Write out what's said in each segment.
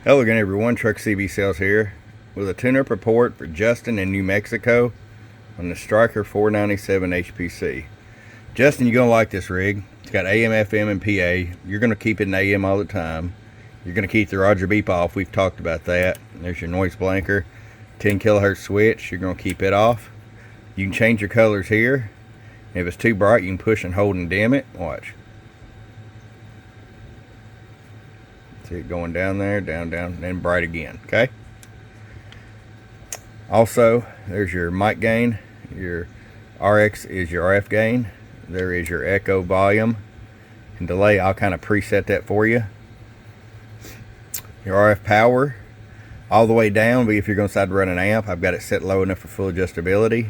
Hello again everyone, Truck CV Sales here with a tune-up report for Justin in New Mexico on the Stryker 497 HPC. Justin, you're going to like this rig. It's got AM, FM, and PA. You're going to keep it in AM all the time. You're going to keep the Roger beep off. We've talked about that. There's your noise blanker. 10 kilohertz switch. You're going to keep it off. You can change your colors here. If it's too bright, you can push and hold and dim it. Watch. See it going down there, down, then bright again, okay? Also, there's your mic gain. Your RX is your RF gain. There is your echo, volume, and delay. I'll kind of preset that for you. Your RF power, all the way down, but if you're going to decide to run an amp, I've got it set low enough for full adjustability.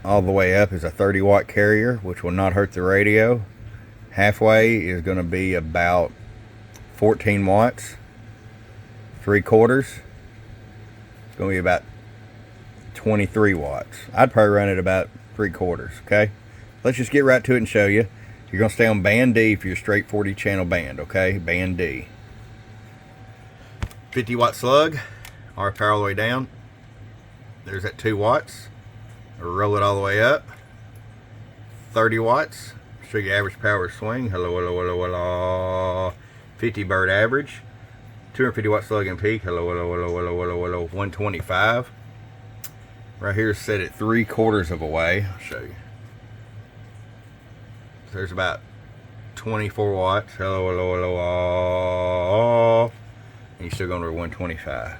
All the way up is a 30-watt carrier, which will not hurt the radio. Halfway is going to be about 14 watts. 3/4 it's going to be about 23 watts. I'd probably run it about 3/4. Okay, let's just get right to it and show you. You're going to stay on band D for your straight 40 channel band. Okay, band D. 50 watt slug, RF power all the way down. There's that 2 watts. Roll it all the way up. 30 watts. Show you average power swing. Hello, hello, hello, hello. 50 bird average. 250 watt slug and peak. Hello, hello, hello, hello, hello, hello. 125. Right here is set at 3/4 of a way. I'll show you. There's about 24 watts. Hello, hello, hello. And you're still going to 125.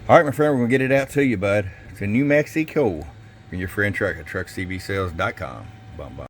All right, my friend, we're going to get it out to you, bud. It's in New Mexico. And your friend Truck at truckcvsales.com. Bum, bum.